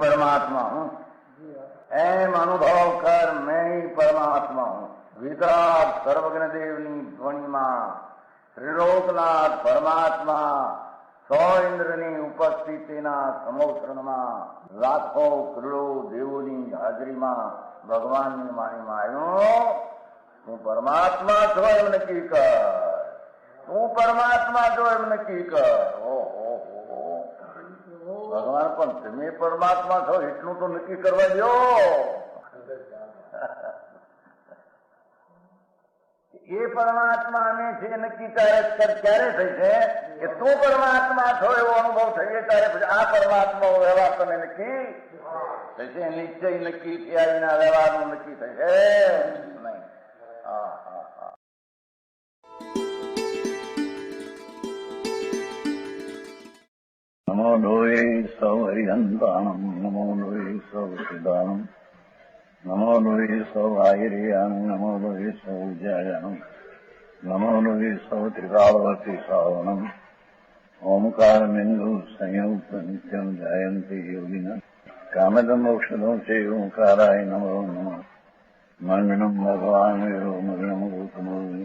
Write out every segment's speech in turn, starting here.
परमात्मा हूँ, एम अनुभव कर मैं ही परमात्मा हूँ। वितराग सर्वज्ञ देवनी ध्वनि में त्रिलोकनाथ परमात्मा सौ इंद्રની ઉપસ્થિતિના સમોત્સવમાં લાખો કરોડો દેવોની હાજરીમાં ભગવાનની વાણીમાં આવ્યો, તું પરમાત્મા છો એમ નક્કી કર, તું પરમાત્મા છો એમ નક્કી કર. ઓહો, ભગવાન પણ તમે પરમાત્મા છો એટલું તો નક્કી કરવા દો. એ પરમાત્માને છે નક્કી ક્યારે થઈ છે કે તું પરમાત્મા છો એવો અનુભવ થઈએ ત્યારે પછી આ પરમાત્મા વ્યવહાર તમે નક્કી થશે. નિશ્ચય નક્કી થયા વિના વ્યવહારનું નક્કી થશે નહીં. હા હા હા. નમો લોહે સૌ હરિહંતાણમ, નમો લોહે સૌ સિદ્ધાણમ, નમો લોહે સૌ આયર્યાણમ, નમો લોહે સૌ જયાણમ, નમો લોહે સૌ ત્રિકાળવતી શ્રાવણમ. ઓમકાર બિંદુ સંયુક્ત નિત્યમ જાયંતિ યોગિના કામદમ મોક્ષદમ છે ઓંકારાય નમો નમઃ. મંગળમ ભગવાન વિરો મંગળમ ગૌતમોર્મિ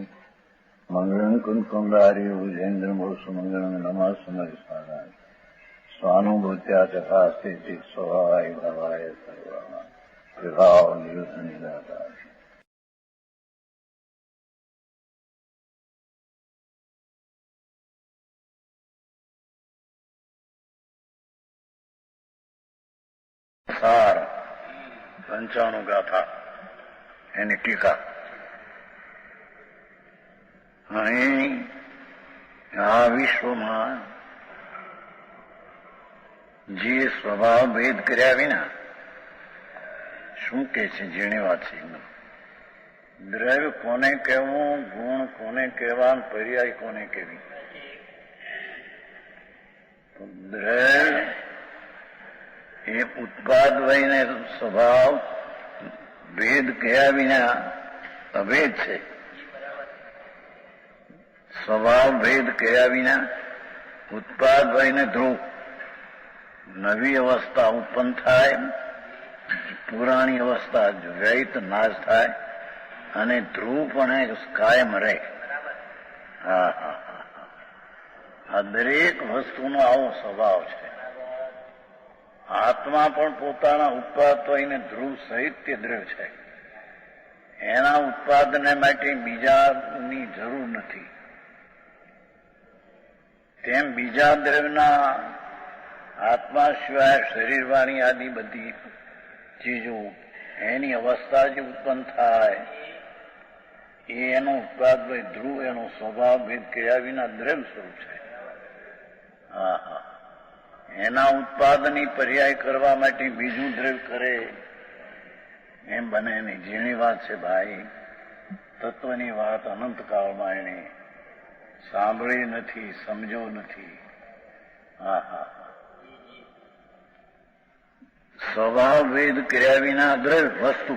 મંગળમ કુંકુંડાર્ય ભુજેન્દ્રમો સુમંગળમ નમઃ સમરિસ્વાદાય સ્વાનુભૂત્યા ચકાસ્તે સ્વભાવાય ભવાય સર્વા વિભાવ નિયુત નિરાકાર. સાર 95 ગાથા એની ટીકા. અહીં આ વિશ્વમાં જે સ્વભાવ ભેદ કર્યા વિના શું કે છે જેની વાત છે, દ્રવ્ય કોને કહેવું, ગુણ કોને કહેવા, પર્યાય કોને કહેવી. દ્રવ્ય એ ઉત્પાદ વયને સ્વભાવ ભેદ કયા વિના અભેદ છે. સ્વભાવ ભેદ કયા વિના ઉત્પાદ વયને ધ્રુવ નવી અવસ્થા ઉત્પન્ન થાય, પુરાણી અવસ્થા વ્યયિત નાશ થાય અને ધ્રુવ પણ કાયમ રહે. હા હા હા. આ દરેક વસ્તુનો આવો સ્વભાવ છે. આત્મા પણ પોતાના ઉત્પાદને ધ્રુવ સહિત તે દ્રવ્ય છે. એના ઉત્પાદને માટે બીજાની જરૂર નથી. તેમ બીજા દ્રવ્યના આત્મા સિવાય શરીર વાણી આદિ બધી ચીજો એની અવસ્થા જે ઉત્પન્ન થાય એ એનો ઉત્પાદ ધ્રુવ એનો સ્વભાવ ભેદ કર્યા વિના દ્રવ્ય સ્વરૂપ છે. હા હા. એના ઉત્પાદનની પર્યાય કરવા માટે બીજું દ્રવ્ય કરે એમ બને નહીં. જેની વાત છે ભાઈ, તત્વની વાત અનંતકાળમાં એને સાંભળી નથી, સમજો નથી. હા હા. સ્વભાવ ભેદ કર્યા વિના દ્રવ્ય વસ્તુ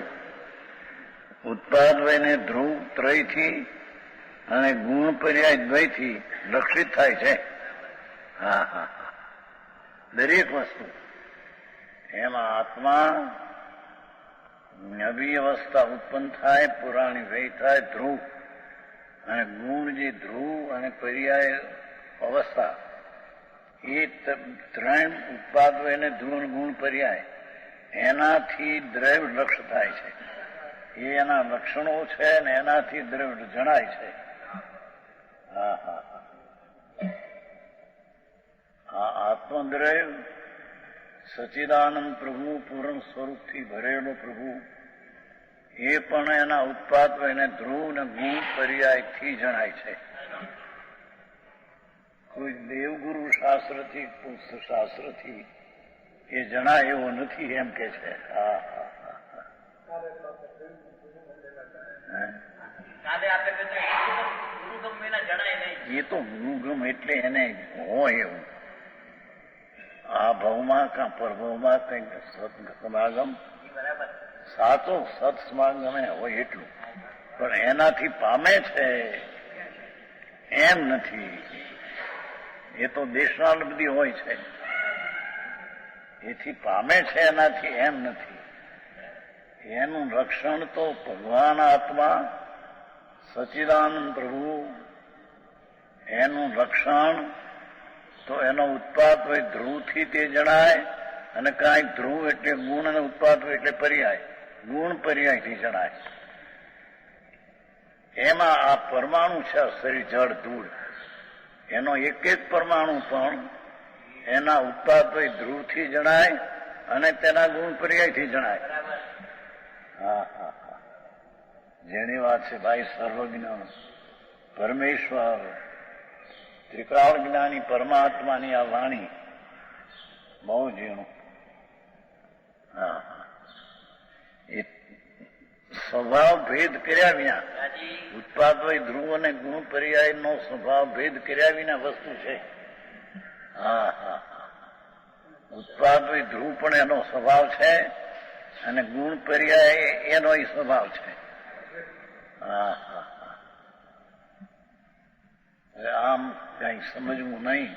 ઉત્પાદ વયને ધ્રુવ ત્રયથી અને ગુણ પર્યાય દ્વયથી લક્ષિત થાય છે. હા હા. દરેક વસ્તુ એમાં આત્મા નવી અવસ્થા ઉત્પન્ન થાય, પુરાણી વ્યય થાય, ધ્રુવ અને ગુણ જે ધ્રુવ અને પર્યાય અવસ્થા એ ત્રણ ઉત્પાદ અને ધ્રુવ ગુણ પર્યાય એનાથી દ્રવ્ય લક્ષ થાય છે. એ એના લક્ષણો છે ને એનાથી દ્રવ્ય જણાય છે. હા હા. આ આત્મદ્રવ્ય સચિદાનંદ પ્રભુ પૂર્ણ સ્વરૂપથી ભરેલો પ્રભુ એ પણ એના ઉત્પાદ એને ધ્રુવ ને ગુણ પર્યાયથી જણાય છે. કોઈ દેવગુરુ શાસ્ત્રથી શાસ્ત્રથી એ જણાય એવો નથી એમ કે છે. હા હા એ તો ગુરુગમ એટલે એને હોય એવું. આ ભાવમાં કાં પરભાવમાં કંઈક સદગમ સાચો સત્સમાગમે હોય એટલું, પણ એનાથી પામે છે એમ નથી. એ તો દેશના બધી હોય છે, એથી પામે છે એનાથી એમ નથી. એનું રક્ષણ તો ભગવાન આત્મા સચ્ચિદાનંદ પ્રભુ, એનું રક્ષણ તો એનો ઉત્પાદ હોય ધ્રુવથી તે જણાય, અને કાંઈક ધ્રુવ એટલે ગુણ અને ઉત્પાદ હોય એટલે પર્યાય, ગુણ પર્યાયથી જણાય. એમાં આ પરમાણુ છે શરીર જળ ધૂળ, એનો એક એક પરમાણુ પણ એના ઉત્પાદ હોય ધ્રુવથી જણાય અને તેના ગુણ પર્યાયથી જણાય. હા હા હા, જેની વાત છે ભાઈ સર્વજ્ઞ પરમેશ્વર ત્રિકાળ જ્ઞાની પરમાત્માની આ વાણી બહુ ઝીણું. હા હા, એ સ્વભાવ ભેદ કર્યા વિના, ઉત્પાદ હોય ધ્રુવ અને ગુણ પર્યાય નો સ્વભાવ ભેદ કર્યા વિના વસ્તુ છે. હા હા હા, ઉત્પાદ હોય ધ્રુવ પણ એનો સ્વભાવ છે અને ગુણ પર્યાય એનો સ્વભાવ છે. હા હા હા, આમ કઈ સમજવું નહીં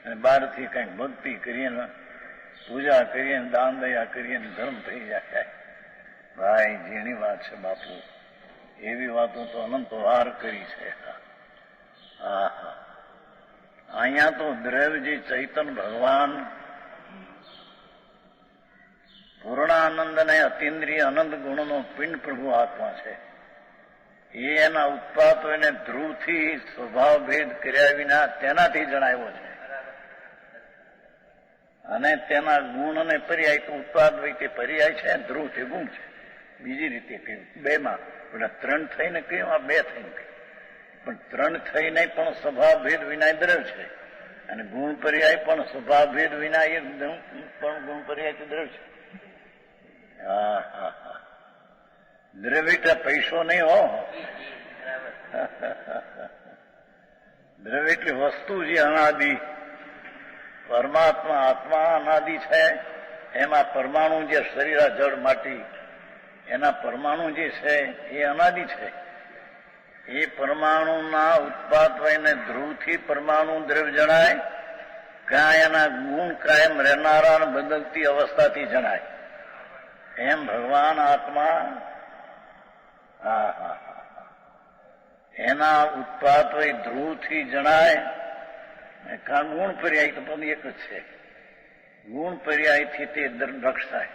અને બહારથી કઈક ભક્તિ કરીએ, પૂજા કરીએ, દાન દયા કરીએ, ધર્મ થઈ જાય. ભાઈ જેની વાત છે બાપુ, એવી વાતો તો અનંત વાર કરી છે. હા હા, અહીંયા તો દ્રવ્યજી ચૈતન ભગવાન પૂર્ણાનંદ અને અતિન્દ્રિય અનંત ગુણનો પિંડ પ્રભુ આત્મા છે. એ એના ઉત્પાદ એને ધ્રુવથી સ્વભાવ ભેદ કર્યા વિના તેનાથી જણાવ્યો છે. અને તેના ગુણ અને પર્યાય તો ઉત્પાદ હોય તે પર્યાય છે, ધ્રુવ તે ગુણ છે. બીજી રીતે કહ્યું બેમાં, પેલા ત્રણ થઈને કહ્યું, આ બે થઈને કહ્યું. પણ ત્રણ થઈને પણ સ્વભાવ ભેદ વિના દ્રવ છે, અને ગુણ પર્યાય પણ સ્વભાવ ભેદ વિના એ પણ ગુણ પર્યાય દ્રવ છે. હા હા હા, દ્રવ એટલે પૈસો નહીં હો. દ્રવ એટલે વસ્તુ જે અનાદિ, પરમાત્મા આત્મા અનાદિ છે. એમાં પરમાણુ જે શરીર જળ માટી એના પરમાણુ જે છે એ અનાદિ છે. એ પરમાણુના ઉત્પાદ થઈને ધ્રુવથી પરમાણુ દ્રવ્ય જણાય, કાંઈ એના ગુણ કાયમ રહેનારા બદલતી અવસ્થાથી જણાય. એમ ભગવાન આત્મા હા હા હા, એના ઉત્પાદ હોય ધ્રુવથી જણાય. કાં ગુણ પર્યાય તો પણ એક જ છે. ગુણ પર્યાયથી તે રક્ષ થાય.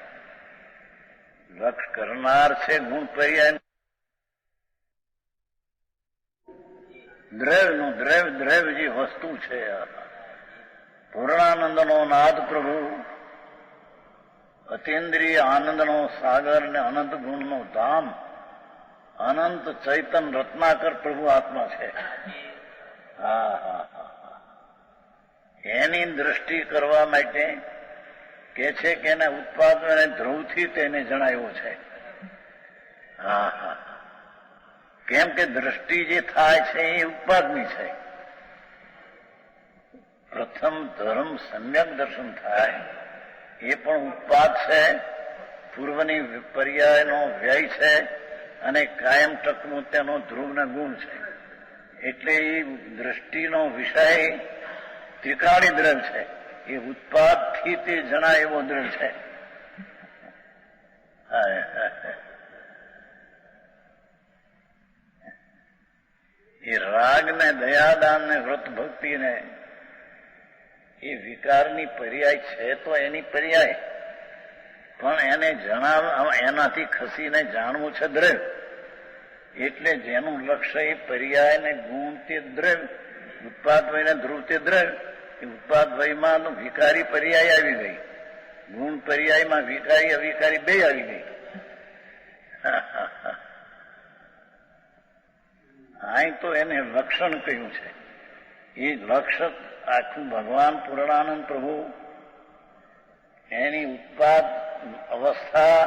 રક્ષ કરનાર છે ગુણ પર્યાય. દ્રવ્યનું દ્રવ્ય જે વસ્તુ છે, પૂર્ણાનંદનો નાદ પ્રભુ, અતિન્દ્રિય આનંદનો સાગર ને અનંત ગુણનો ધામ, અનંત ચૈતન રત્નાકર પ્રભુ આત્મા છે. હા હા હા, એની દ્રષ્ટિ કરવા માટે કે છે કે એના ઉત્પાદન ધ્રુવથી તેને જણાવ્યો છે. હા હા, કેમ કે દ્રષ્ટિ જે થાય છે એ ઉત્પાદની છે. પ્રથમ ધર્મ સમ્યક દર્શન થાય એ પણ ઉત્પાદ છે, પૂર્વની પર્યાયનો વ્યય છે, અને કાયમ ટકનું તેનો ધ્રુવના ગુણ છે. એટલે એ દ્રષ્ટિનો વિષય ત્રિકાળી દ્રવ્ય છે. એ ઉત્પાદથી તે જણાય એવો દ્રવ્ય છે. એ રાગ ને દયાદાન ને વ્રત ભક્તિ ને એ વિકારની પર્યાય છે, તો એની પર્યાય પણ એને એનાથી ખસીને જાણવું છે દ્રવ્ય. એટલે જેનું લક્ષ્ય એ પર્યાય ને ગુણ તે દ્રવ્ય, ઉત્પાદ વયને ધ્રુવ તે દ્રવ્ય. એ ઉત્પાદ વયમાં વિકારી પર્યાય આવી ગઈ, ગુણ પર્યાયમાં વિકારી અવિકારી બે આવી ગઈ. અહીં તો એને લક્ષણ કહ્યું છે. એ લક્ષ આખું ભગવાન પૂર્ણાનંદ પ્રભુ એની ઉત્પાદ અવસ્થા,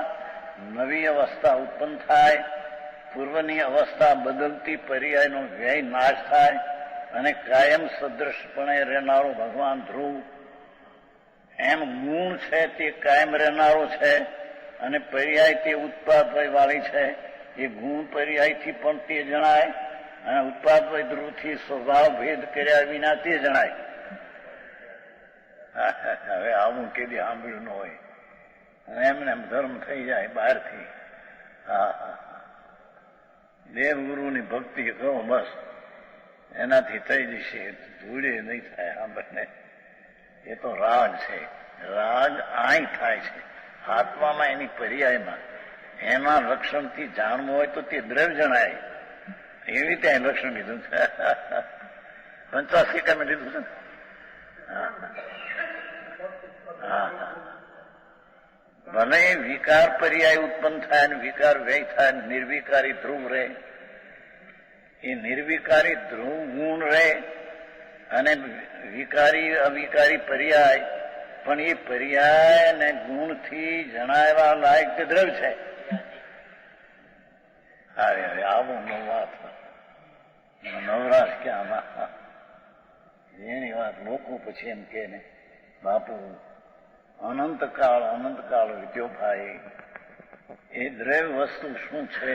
નવી અવસ્થા ઉત્પન્ન થાય, પૂર્વની અવસ્થા બદલતી પર્યાયનો વ્યય નાશ થાય, અને કાયમ સદૃશપણે રહેનારો ભગવાન ધ્રુવ, એમ ગુણ છે તે કાયમ રહેનારો છે, અને પર્યાય તે ઉત્પાદવય વાળી છે. એ ગુણ પર્યાયથી પણ તે જણાય અને ઉત્પાદવય ધ્રુવથી સ્વભાવ ભેદ કર્યા વિના તે જણાય. હવે આવું કેદી સાંભળ્યું ન હોય અને એમને એમ ધર્મ થઈ જાય બહારથી. દેવગુરુની ભક્તિ કહો બસ એનાથી થઈ જશે, ધૂળે નહીં થાય. સાંભળને એ તો રાગ છે. રાગ આય થાય છે આત્મામાં, એની પર્યાયમાં. એના લક્ષણથી જાણવું હોય તો તે દ્રવ્ય જણાય. એવી ત્યાં લક્ષણ લીધું છે. 85 લીધું છે. ભલે વિકાર પર્યાય ઉત્પન્ન થાય ને વિકાર વ્યય થાય, નિર્વિકારી ધ્રુવ રહે. એ નિર્વિકારી ધ્રુવ ગુણ રહે અને વિકારી અવિકારી પર્યાય, પણ એ પર્યાય ને ગુણથી જણાવવા લાયક તે દ્રવ્ય છે. હવે આવું વાત નવરાશ ક્યાં? એની વાત લોકો પછી એમ કે ને બાપુ અનંતકાળ વીત્યો ભાઈ. એ દ્રવ્ય વસ્તુ શું છે,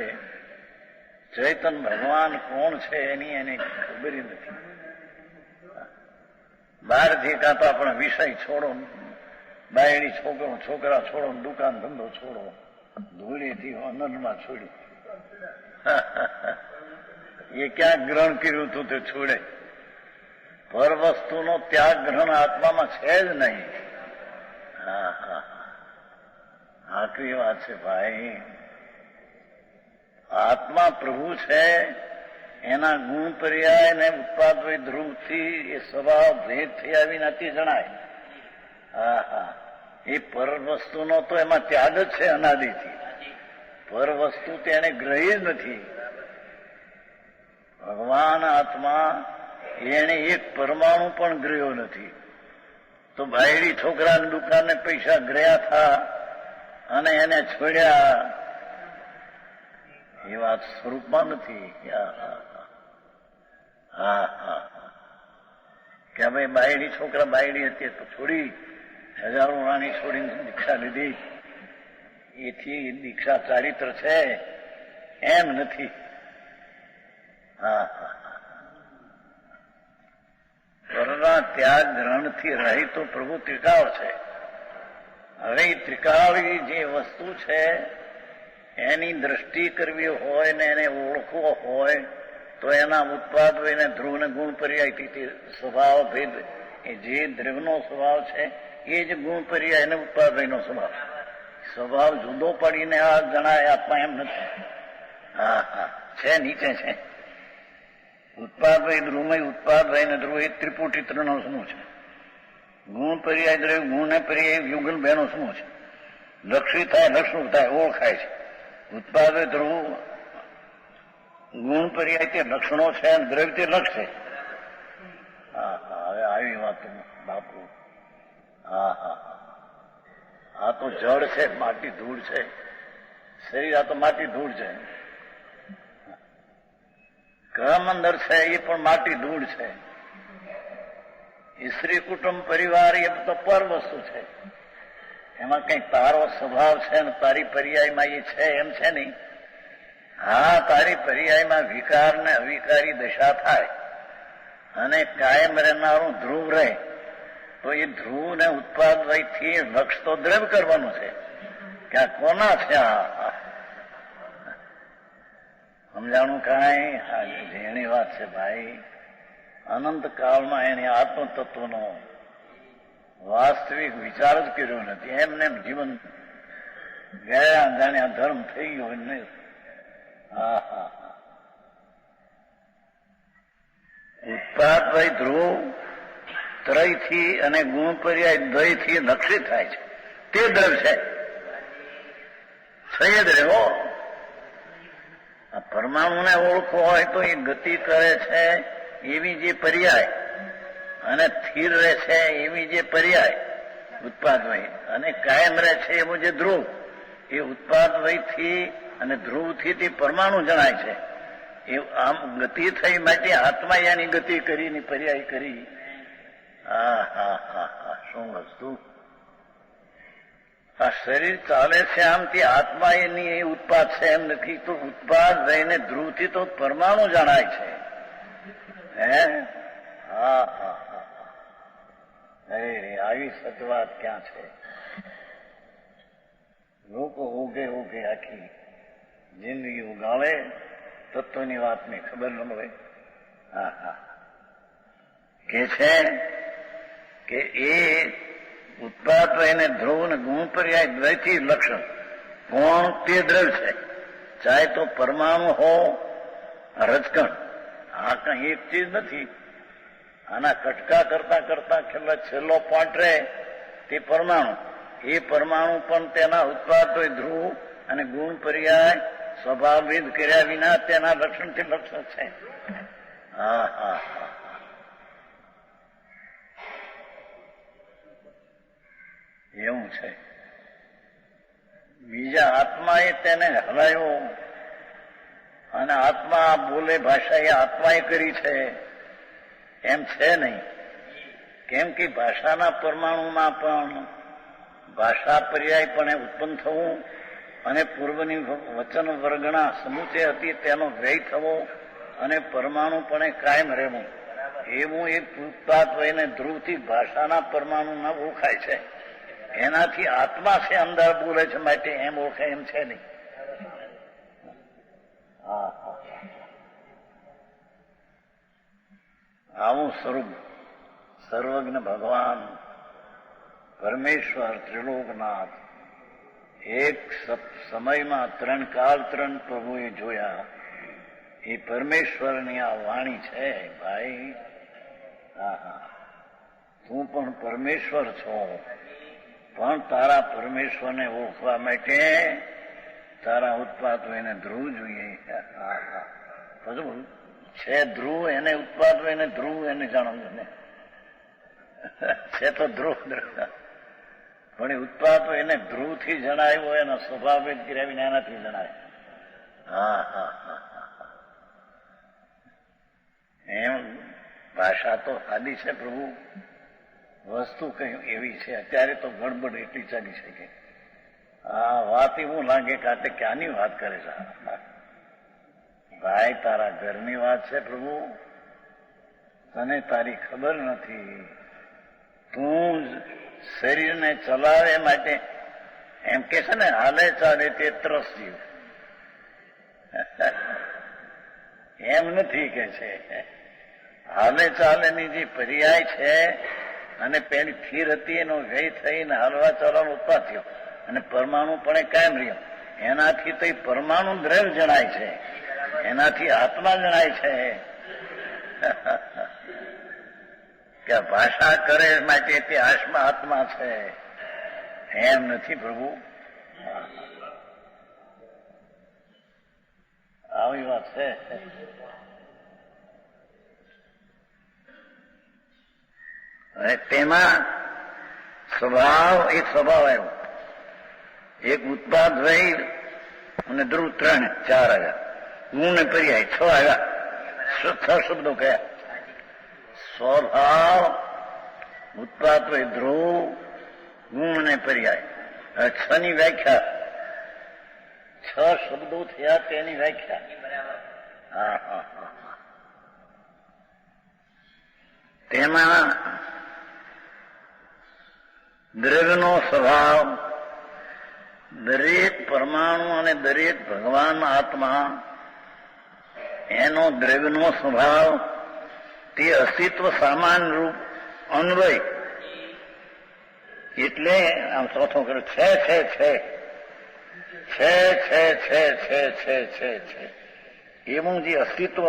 ચૈતન ભગવાન કોણ છે એની એને ખબર નથી. બહારથી કાં તો આપણે વિષય છોડો, બાયડી છોકરા છોડો, દુકાન ધંધો છોડો, ધૂળીથી અનંતમાં છોડ્યું. એ ક્યાં ગ્રહણ કર્યું હતું તે છોડે. પર વસ્તુનો ત્યાગ ગ્રહણ આત્મામાં છે જ નહીં. આકરી વાત છે ભાઈ. આત્મા પ્રભુ છે, એના ગુણ પર્યાય ને ઉત્પાદવય ધ્રુવથી એ સ્વભાવ ભેદ થયા વિના તે જણાય. એ પર વસ્તુનો તો એમાં ત્યાગ જ છે અનાદિથી. પર વસ્તુ તેને ગ્રહી જ નથી. ભગવાન આત્મા એને એક પરમાણુ પણ ગ્રહ્યો નથી. તો બાયડી છોકરાની દુકાને પૈસા ગ્રહ્યા થા અને એને છોડ્યા, એ વાત સ્વરૂપમાં નથી. કે ભાઈ બાયડી છોકરા બાયડી હતી તો છોડી, હજારો રાણી છોડીને દીક્ષા લીધી, એથી દીક્ષા ચારિત્ર છે એમ નથી. પરના ત્યાગ ગ્રહણથી રહિતો પ્રભુ ત્રિકાળ છે. હવે ત્રિકાળી જે વસ્તુ છે એની દ્રષ્ટિ કરવી હોય ને એને ઓળખવો હોય તો એના ઉત્પાદને ધ્રુવ ને ગુણ પર્યાયથી તે સ્વભાવ ભેદ, એ જે દ્રવ્યનો સ્વભાવ છે એ જ ગુણ પર્યાય અને ઉત્પાદયનો સ્વભાવ જુદો પડીને આ જણાય આત્મા એમ નથી. છે નીચે છે. ઉત્પાદય ધ્રુવમય ઉત્પાદય ને ધ્રુવ એ ત્રિપુટી ત્રણનો સમૂહ છે. ગુણ પર્યાય દ્રવ્ય ગુણ ને પર્યાય યુગલ બેનો સમૂહ છે. લક્ષિત થાય લક્ષણું થાય ઓળખાય છે. ઉત્પાદય ધ્રુવ ગુણ પર્યાય તે લક્ષણો છે અને દ્રવ્ય તે લક્ષ છે. હવે આવી વાત બાપુ. આ તો જળ છે, માટી ધૂળ છે. શરીર આ તો માટી ધૂળ છે. ગ્રહ મંદિર છે એ પણ માટી ધૂળ છે. સ્ત્રી કુટુંબ પરિવાર એ તો પર વસ્તુ છે. એમાં કઈ તારો સ્વભાવ છે ને તારી પર્યાયમાં એ છે એમ છે નહીં. તારી પર્યાયમાં વિકાર ને અવિકારી દશા થાય અને કાયમ રહેનારું ધ્રુવ રહે તો એ ધ્રુવ ને ઉત્પાદયથી લક્ષ તો દ્રવ્ય કરવાનું છે. ક્યાં કોના છે સમજાણું? કાંઈ જેની વાત છે ભાઈ. અનંત કાળમાં એને આત્મતત્વનો વાસ્તવિક વિચાર જ કર્યો નથી. એમને જીવન ગયા જાણે આ ધર્મ થઈ ગયો નહીં. ઉત્પાદય ધ્રુવ ત્રયથી અને ગુણ પર્યાય દ્વયથી લક્ષિત થાય છે. તે દ્રવ્ય છે જ રહ્યો. આ પરમાણુને ઓળખવો હોય તો એ ગતિ કરે છે એવી જે પર્યાય અને સ્થિર રહે છે એવી જે પર્યાય ઉત્પાદવય અને કાયમ રહે છે એવું જે ધ્રુવ, એ ઉત્પાદવયથી અને ધ્રુવથી તે પરમાણુ જણાય છે. એ આમ ગતિ થઈ માટે આત્મા એની ગતિ કરીને પર્યાય કરી. શું વસ્તુ! આ શરીર ચાલે છે આમથી આત્મા એની એ ઉત્પાદ છે એમ નથી. તો ઉત્પાદ રહીને ધ્રુવથી તો પરમાણુ જણાય છે. હે હા હા હા અરે આવી સતવાત ક્યાં છે? લોકો ઉગે ઉગે આખી જિંદગી ઉગાવે, તત્વની વાતની ખબર ન હોય. હા હા કે છે કે એ ઉત્પાદ એને ધ્રુવ ને ગુણ પર્યાય દ્વૈતી લક્ષણ. કોણ? તે દ્રવ્ય છે, ચાહે તો પરમાણુ હો રજકણ. આ કઈ એક ચીજ નથી. આના કટકા કરતા કરતા છેલ્લો પોઈન્ટ રહે તે પરમાણુ. એ પરમાણુ પણ તેના ઉત્પાદ હોય ધ્રુવ અને ગુણ પર્યાય સ્વભાવવિદ કર્યા વિના તેના લક્ષણથી લક્ષણ છે. હા હા હા એવું છે. બીજા આત્માએ તેને હલાયો અને આત્મા બોલે ભાષા એ આત્માએ કરી છે એમ છે નહીં. કેમ કે ભાષાના પરમાણુમાં પણ ભાષા પર્યાયપણે ઉત્પન્ન થવું અને પૂર્વની વચન વર્ગણા સમુચય હતી તેનો વ્યય થવો અને પરમાણુપણે કાયમ રહેવું, એવું એક ઉત્પાદ વયને ધ્રુવથી ભાષાના પરમાણુમાં ઓળખાય છે. એનાથી આત્મા છે અંદર બોલે છે માટે એમ ઓળખાય એમ છે નહીં. આવું સ્વરૂપ સર્વજ્ઞ ભગવાન પરમેશ્વર ત્રિલોકનાથ એક સમયમાં 3 કાળ 3 પ્રભુએ જોયા. એ પરમેશ્વરની આ વાણી છે ભાઈ. હા હા તું પણ પરમેશ્વર છો, પણ તારા પરમેશ્વરને ઓળખવા માટે તારા ઉત્પાદ એને ધ્રુવ જોઈએ. બધું છે ધ્રુવ, એને ઉત્પાદ એને ધ્રુવ એને જાણવું ને છે તો ધ્રુવ, પણ એ ઉત્પાદ એને ધ્રુવથી જણાવ્યો, એનો સ્વભાવ કર્યા એનાથી જણાય. હા હા હા એમ ભાષા તો સાદી છે પ્રભુ, વસ્તુ કઈ એવી છે. અત્યારે તો ગડબડ એટલી ચાલી છે કે આ વાત એવું લાગે કાતે ક્યાંની વાત કરે છે. ભાઈ તારા ઘરની વાત છે પ્રભુ, તને તારી ખબર નથી. તું શરીરને ચલાવે માટે એમ કે છે ને હાલે ચાલે તે ત્રસ જીવ. એમ નથી કે છે હાલે ચાલેની જે પર્યાય છે અને પેલી સ્થિર હતી એનો વ્યય થઈને હાલવા ચાલવાનો ઉત્પાદ થયો અને પરમાણુ પણ કાયમ રહ્યો. એનાથી તો પરમાણુ દ્રવ્ય જણાય છે, એનાથી આત્મા જણાય છે. કે ભાષા કરે માટે તે આત્મા છે એમ નથી પ્રભુ. આવી વાત છે. અને તેમાં સ્વભાવ એક સ્વભાવ આવ્યો, એક ઉત્પાદ વય અને ધ્રુવ 3 4 આવ્યા, ગુણ ને પર્યાય 6 આવ્યા. 6 શબ્દો કયા? સ્વભાવ, ઉત્પાદ વય ધ્રુવ, ગુણ ને પર્યાય. 6 ની વ્યાખ્યા, 6 શબ્દો થયા તેની વ્યાખ્યા. હા હા હા તેમાં દ્રવ્યનો સ્વભાવ, દરેક પરમાણુ અને દરેક ભગવાન આત્મા એનો દ્રવ્યનો સ્વભાવ તે અસ્તિત્વ સામાન રૂપ અન્વય. એટલે આમ ચોથો કર્યો છે છે છે છે છે છે છે છે છે છે એવું જે અસ્તિત્વ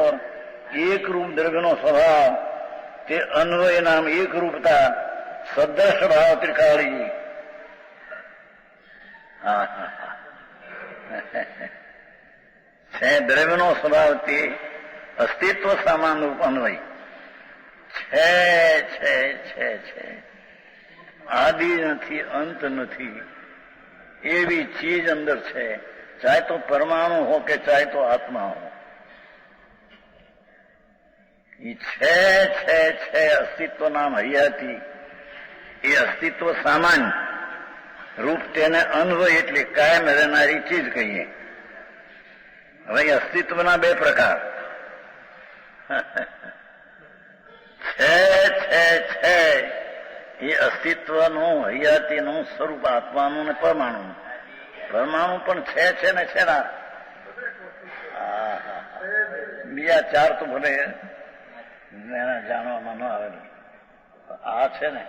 એક રૂપ દ્રવ્યનો સ્વભાવ તે અન્વય નામ એક રૂપતા સદૃશ ભાવ ત્રિકાળી. હા હા છે દ્રવ્યનો સ્વભાવ તે અસ્તિત્વ સામાન રૂપ અન્વય છે છે છે છે આદિ નથી અંત નથી એવી ચીજ અંદર છે, ચાહે તો પરમાણુ હો કે ચાહે તો આત્મા હો. એ છે છે છે અસ્તિત્વ નામ હૈયાથી એ અસ્તિત્વ સામાન્ય રૂપ તેને અન્વય એટલે કાયમ રહેનારી ચીજ કહીએ. હવે અસ્તિત્વના બે પ્રકાર છે એ અસ્તિત્વનું હયાતીનું સ્વરૂપ આત્માનું ને પરમાણુનું. પરમાણુ પણ છે ને છે ના બીજા ચાર તો ભલે એના જાણવામાં ન આવે. આ છે ને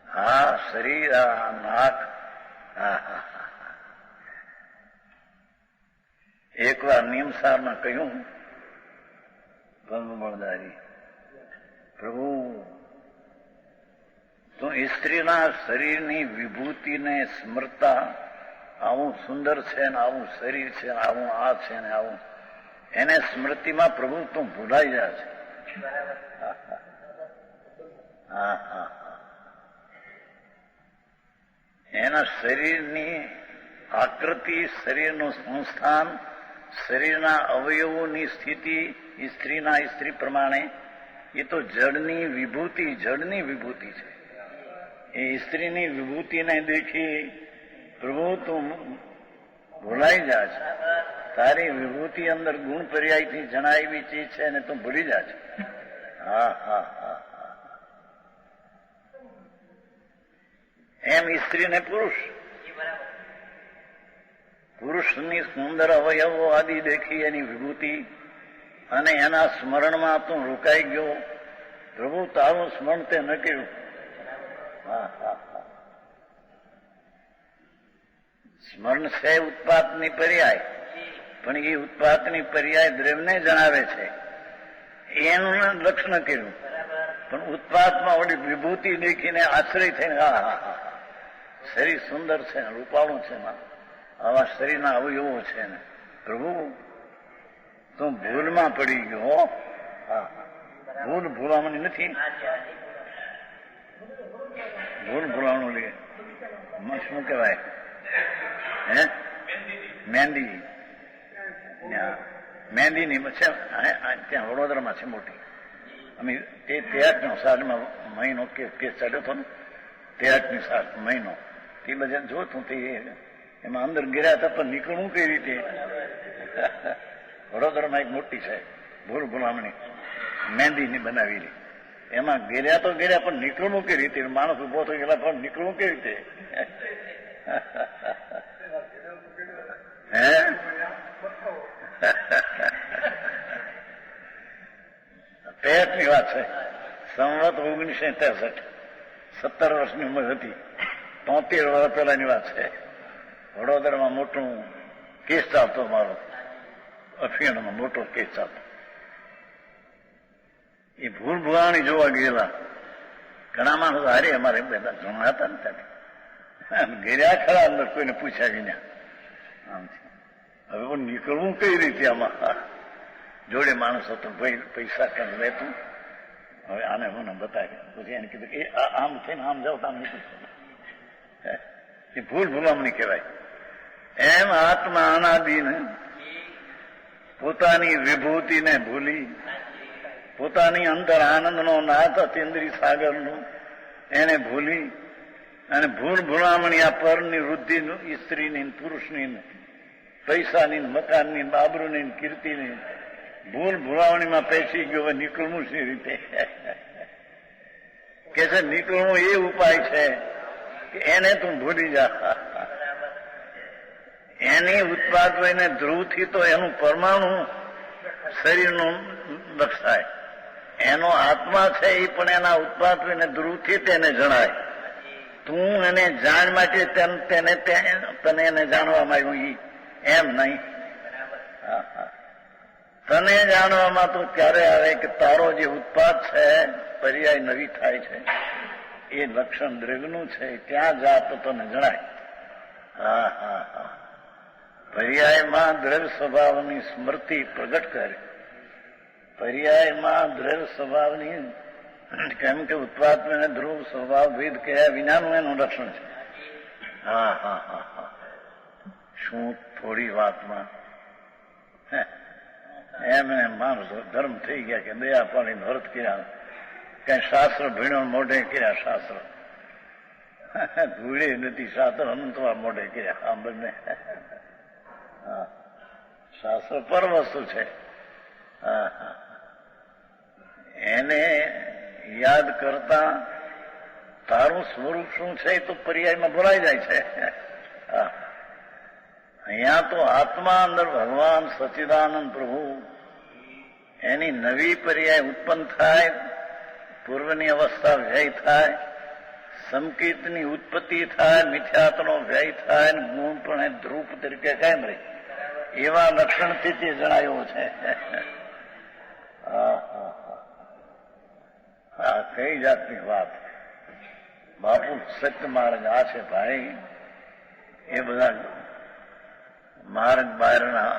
હા શરીર આ નાક એકવાર નિયમસારમાં કહ્યું બ્રહ્મબળદારી પ્રભુ તો સ્ત્રીના શરીરની વિભૂતિને સ્મરતા આવું સુંદર છે ને આવું શરીર છે ને આવું આ છે ને આવું એને સ્મૃતિમાં પ્રભુ તું ભૂલાઈ જાય છે. એના શરીરની આકૃતિ શરીરનું સંસ્થાન શરીરના અવયવોની સ્થિતિ સ્ત્રી પ્રમાણે એ તો જડની વિભૂતિ છે. એ સ્ત્રીની વિભૂતિને દેખી પ્રભુ તું ભૂલાઈ જા છે. તારી વિભૂતિ અંદર ગુણ પર્યાયથી જણાવી ચીજ છે ને તું ભૂલી જા છે. એમ સ્ત્રીને પુરુષની સુંદર અવયવો આદિ દેખી એની વિભૂતિ અને એના સ્મરણમાં તું રોકાઈ ગયો. પ્રભુ તારું સ્મરણ તે ન કર્યું. સ્મરણ છે ઉત્પાતની પર્યાય પણ એ ઉત્પાતની પર્યાય દ્રવ્યને જણાવે છે એનું લક્ષણ કર્યું. પણ ઉત્પાતમાં ઓલી વિભૂતિ દેખીને આશ્રય થઈને શરીર સુંદર છે ને રૂપાળું છે ને આવા શરીરના અવયવો છે ને પ્રભુ તું ભૂલમાં પડી ગયો. ભૂલ ભૂલામણી નથી. ભૂલ ભૂલામણું લે શું કહેવાય મહેંદીની છે ત્યાં વડોદરામાં છે મોટી. અમે તે 63 સાલમાં મહિનો કેસ ચાલ્યો હતો ને 63 સાલ મહિનો તે બધા જોતું તે એમાં અંદર ગિર્યા હતા પણ નીકળવું કઈ રીતે. વડોદરામાં એક મોટી છે ભૂલ ભૂલામણી મહેંદીની બનાવેલી. એમાં ગેર્યા તો ગેર્યા પણ નીકળવું કઈ રીતે. માણસ ઉભો થઈ ગયેલા પણ નીકળવું કઈ રીતે. ની વાત છે. સંવત 1963 17 વર્ષની ઉંમર હતી. 73 વર્ષ પહેલાની વાત છે. વડોદરામાં મોટું કેસ ચાલતો મારો અફીણમાં મોટો કેસ ચાલતો. એ ભૂલ ભૂલાણી જોવા ગયેલા ઘણા માણસો હારે અમારે બધા જણા હતા ને ત્યારે ગેર્યા ખરા અંદર કોઈને પૂછ્યા વિના. આમથી હવે પણ નીકળવું કઈ રીતે આમાં. જોડે માણસ હતો ભાઈ પૈસા કઈ લેતું. હવે આને મને બતાવ્યા પછી એને કીધું કે આમ થઈને આમ જાવ તો આમ નીકળશું. એ ભૂલ ભૂલામણી કહેવાય. એમ આત્મા અનાદિને પોતાની વિભૂતિને ભૂલી પોતાની અંતર આનંદનો નાથ અતિન્દ્રિય સાગરનું એને ભૂલી અને ભૂલ ભૂલામણી આ પરની વૃદ્ધિનું સ્ત્રીની પુરુષની પૈસાની મકાનની બાબરૂની કીર્તિની ભૂલ ભૂલાવણીમાં પેસી ગયો. હવે નીકળવું શી રીતે કે છે નીકળવું એ ઉપાય છે કે એને તું ભૂલી જા. એની ઉત્પાદ હોઈને ધ્રુવથી તો એનું પરમાણુ શરીરનું લક્ષાય. એનો આત્મા છે એ પણ એના ઉત્પાદ હોઈને ધ્રુવથી તેને જણાય. તું એને જાણ માટે તને એને જાણવામાં આવ્યું એમ નહીં. તને જાણવામાં તો ત્યારે આવે કે તારો જે ઉત્પાદ છે પર્યાય નવી થાય છે એ લક્ષણ દ્રવ્યનું છે. ત્યાં જા તો તને જણાય. પર્યાયમાં દ્રવ્ય સ્વભાવની સ્મૃતિ પ્રગટ કરે. પર્યાયમાં દ્રવ્ય સ્વભાવની કેમ કે ઉત્પાદ ધ્રુવ સ્વભાવ ભેદ કયા વિનાનું એનું લક્ષણ છે. શું થોડી વાતમાં એમને માણસો ધર્મ થઈ ગયા કે દયા પાડીને વ્રત કર્યા કઈ શાસ્ત્ર ભીણો મોઢે કર્યા શાસ્ત્ર ધૂળે નથી શાસ્ત્ર અનંતવાર મોઢે કે સાંભળને. શાસ્ત્ર પર વસ્તુ છે. એને યાદ કરતા તારું સ્વરૂપ શું છે એ તો પર્યાયમાં ભૂલાઈ જાય છે. અહીંયા તો આત્મા અંદર ભગવાન સચ્ચિદાનંદ પ્રભુ એની નવી પર્યાય ઉત્પન્ન થાય, પૂર્વની અવસ્થા વ્યય થાય, સંકેતની ઉત્પત્તિ થાય, મિથ્યાત્વનો વ્યય થાય, અને ગુણ પણ એ ધ્રુપ તરીકે કાયમ રહે, એવા લક્ષણથી તે જણાયો છે. હા, કઈ જાતની વાત. બાપુ સત્ય માર્ગ આ છે ભાઈ. એ બધા માર્ગ બહારના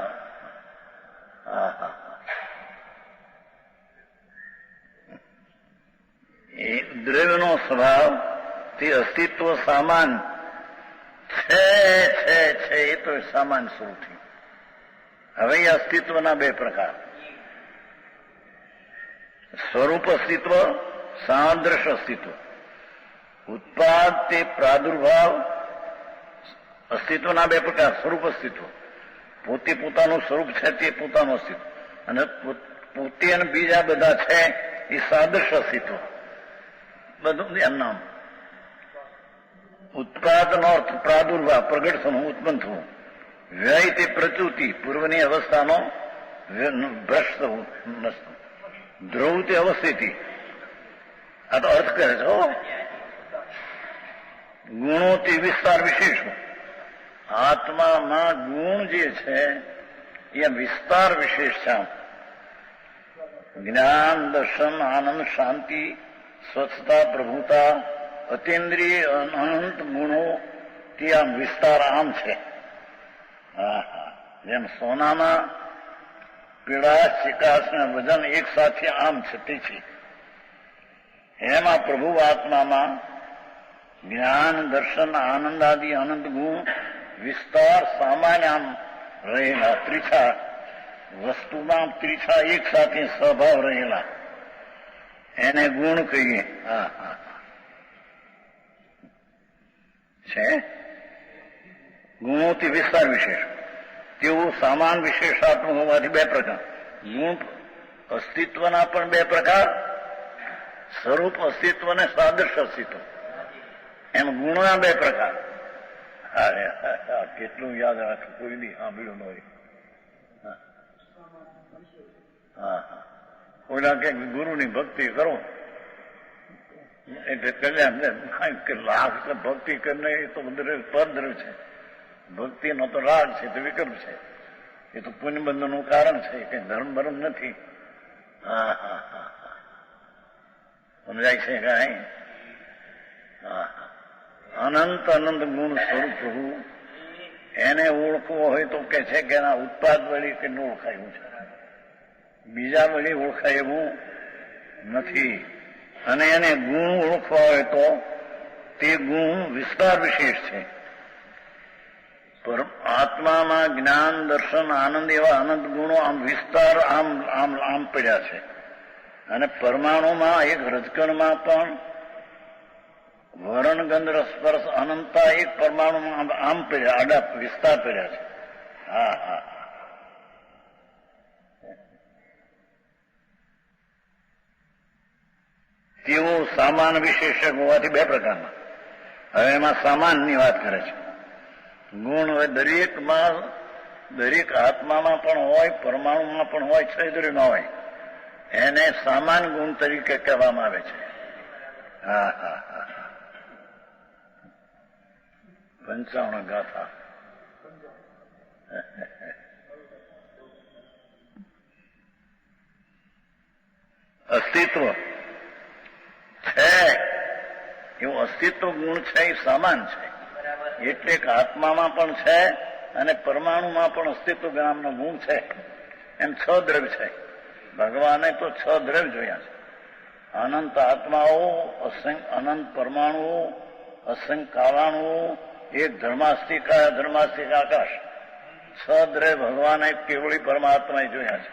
એ દ્રવ્યનો સ્વભાવ તે અસ્તિત્વ સામાન છે એ તો સામાન સ્વરૂપથી. હવે એ અસ્તિત્વના બે પ્રકાર: સ્વરૂપ અસ્તિત્વ, સાદૃશ અસ્તિત્વ. ઉત્પાદ તે પ્રાદુર્ભાવ અસ્તિત્વના બે પ્રકાર: સ્વરૂપ અસ્તિત્વ, પોતે પોતાનું સ્વરૂપ છે તે પોતાનું અસ્તિત્વ, અને પોતે અને બીજા બધા છે એ સાદૃશ અસ્તિત્વ. બધું એમ નામ. ઉત્પાદનો અર્થ પ્રાદુર્ભાવ, પ્રગટ થવું, ઉત્પન્ન થવું. વ્યય તે પ્રચુતિ, પૂર્વની અવસ્થાનો ભ્રષ્ટ થવું. ધ્રુવ તે અવસ્થિતિ. આ તો અર્થ કરે છે. ગુણો તે વિસ્તાર વિશેષો. આત્મામાં ગુણ જે છે એ વિસ્તાર વિશેષ છે. જ્ઞાન, દર્શન, આનંદ, શાંતિ, સ્વચ્છતા, પ્રભુતા, અતિન્દ્રિય અનંત ગુણો તે આમ વિસ્તાર આમ છે. જેમ સોનામાં પીળાશ, ચિકાશ ને વજન એક સાથે આમ છે તે છે, એમાં પ્રભુ આત્મામાં જ્ઞાન, દર્શન, આનંદ આદિ અનંત ગુણ વિસ્તાર સામાન્ય આમ રહેલા, ત્રીછા વસ્તુમાં ત્રીછા એક સાથે સ્વભાવ રહેલા, એને ગુણ કહીએ. છે ગુણોથી વિસ્તાર વિશેષ. તેવું સામાન વિશેષાત્મક હોવાથી બે પ્રકાર. ગુણ અસ્તિત્વના પણ બે પ્રકાર: સ્વરૂપ અસ્તિત્વ અને સાદૃશ અસ્તિત્વ. એમ ગુણોના બે પ્રકાર. કેટલું યાદ રાખવું, કોઈ બી સાંભળ્યું ન હોય. કોઈના કે ગુરુની ભક્તિ કરો એટલે કલ્યાણ, લાભ ભક્તિ કરીને એ તો પરદ્રવ છે. ભક્તિનો તો રાગ છે, તો વિકલ્પ છે. એ તો પુણ્યબંધનનું કારણ છે, કઈ ધર્મ ભરમ નથી. સમજાય છે કાંઈ? અનંત અનંત ગુણ સ્વરૂપ પ્રભુ એને ઓળખવો હોય તો કે છે કે એના ઉત્પાદ વળી કે ઓળખાયું છે, બીજા વળી ઓળખાય એવું નથી. અને એને ગુણ ઓળખવા હોય તો તે ગુણ વિસ્તાર વિશેષ છે. આત્મામાં જ્ઞાન, દર્શન, આનંદ એવા અનંત ગુણો આમ વિસ્તાર આમ આમ આમ પડ્યા છે. અને પરમાણુમાં એક રજકણમાં પણ વરણ, ગંધ, રસ, સ્પર્શ, અનંતતા એક પરમાણુમાં આમ પડ્યા, આડા વિસ્તાર પડ્યા છે. તેઓ સામાન વિશેષક હોવાથી બે પ્રકારના. હવે એમાં સામાનની વાત કરે છે. ગુણ હવે દરેકમાં, દરેક આત્મામાં પણ હોય, પરમાણુમાં પણ હોય, છેદરીમાં હોય. એને સામાન ગુણ તરીકે કહેવામાં આવે છે. પંચાવન ગાથા. અસ્તિત્વ છે એવું અસ્તિત્વ ગુણ છે એ સામાન છે. એટલે કે આત્મામાં પણ છે અને પરમાણુમાં પણ અસ્તિત્વ નામનો ગુણ છે. એમ છ દ્રવ્ય છે. ભગવાને તો છ દ્રવ્ય જોયા છે. અનંત આત્માઓ, અનંત પરમાણુઓ, અસંખ્ય કાલાણુઓ, એક ધર્માસ્તિકા, ધર્માસ્તિક આકાશ. છ દ્રવ્ય ભગવાને કેવળી પરમાત્માએ જોયા છે.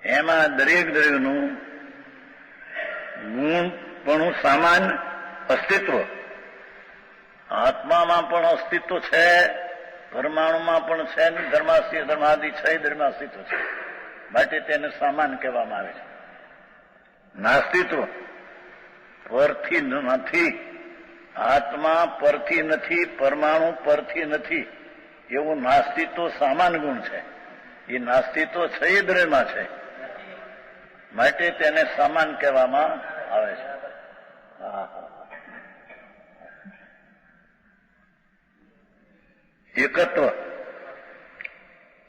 એમાં દરેક દ્રવ્યનું ગુણ પણ સામાન અસ્તિત્વ. આત્મામાં પણ અસ્તિત્વ છે, પરમાણુમાં પણ છે, ધર્માદિ છે, ધર્માસ્તિત્વ છે. માટે તેને સામાન કહેવામાં આવે છે. નાસ્તિત્વ પરથી નથી, આત્મા પરથી નથી, પરમાણુ પરથી નથી, એવું નાસ્તિત્વ સામાન ગુણ છે. એ નાસ્તિત્વ છે એ દ્રવ્યમાં છે, માટે તેને સામાન કહેવામાં આવે છે. એકત્વ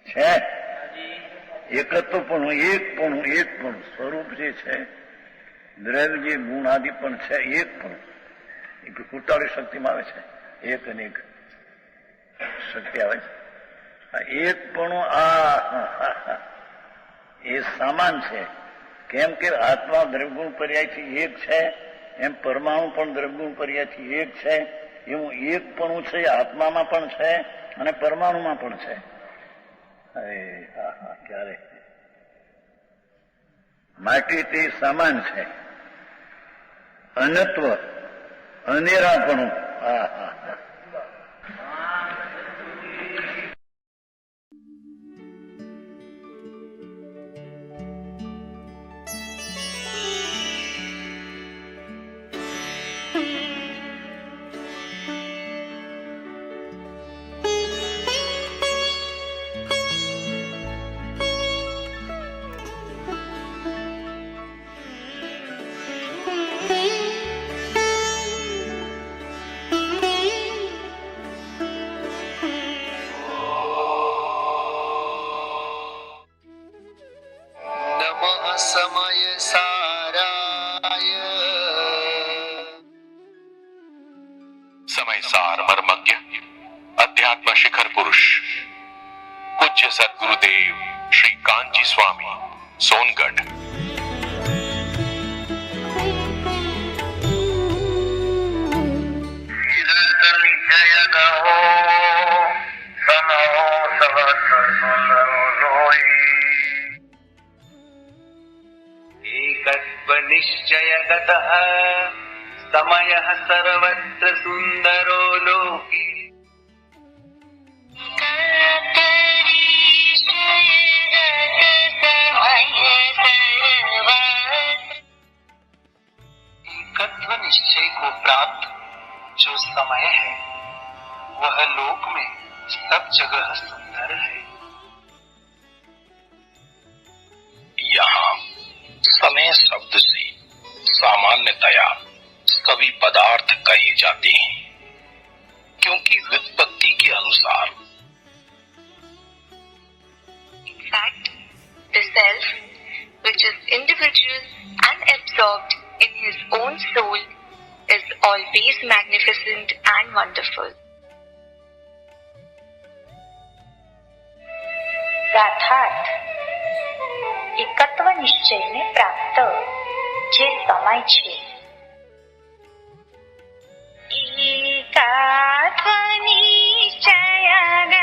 છે, એકત્વપણું સ્વરૂપ જે છે, દ્રવ્ય જે ગુણ આદિ પણ છે, એક પણ એ કુટાળી શક્તિમાં આવે છે. એક અને એક શક્તિ આવે છે. એક પણ એ સામાન છે. કેમ કે આત્મા દ્રવ્યગુણ પર્યાયથી એક છે, એમ પરમાણુ પણ દ્રવ્યગુણ પર્યાયથી એક છે. એવું એક પણ છે, આત્મામાં પણ છે અને પરમાણુમાં પણ છે. ક્યારે માટે તે સામાન છે. અનત્વ અનેરાપણું. સમય સારાય સમયસાર મર્મજ્ઞ અધ્યાત્મ શિખર પુરુષ પૂજ્ય સદગુરુદેવ શ્રી કાંચી સ્વામી સોનગઢ. निश्चयगतः समयः सर्वत्र सुन्दरो लोके एकत्व निश्चय को प्राप्त जो समय है वह लोक में सब जगह सुंदर है. यहाँ समय शब्द से सामान्यतया सभी पदार्थ कहे जाते हैं, क्योंकि व्युत्पत्ति के अनुसार In fact, the self, which is individual and absorbed in his own soul, is always magnificent and wonderful. ગાથાર્થ એકત્વ નિશ્ચયને પ્રાપ્ત જે સમય છે. એકાત્વ નિશ્ચયગત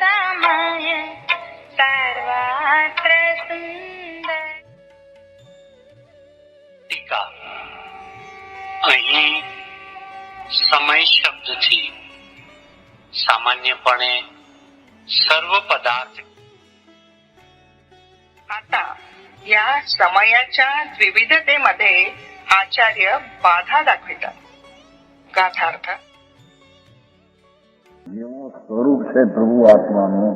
સમય સર્વત્ર સુંદર. ટીકા. અહીં સમય શબ્દથી સામાન્યપણે सर्व पदार्थ. आता या समयाच्या विविधतेमध्ये आचार्य बाधा दाखवितात. गाथार्थ એવું સ્વરૂપ છે પ્રભુ આત્માનું,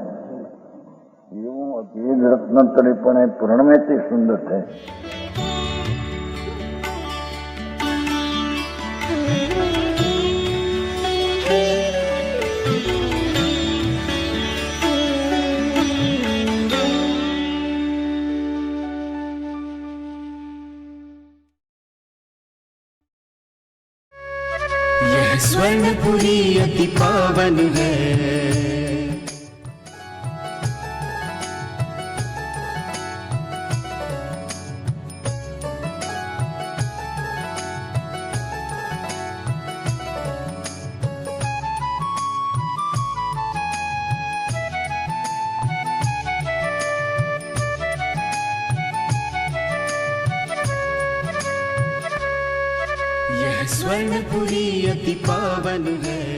એવું અભેદ રત્નતળે પણ એ પ્રણમે તે સુંદર છે. स्वर्णपुरी अति पावन है, स्वर्णपुरी अति पावन है।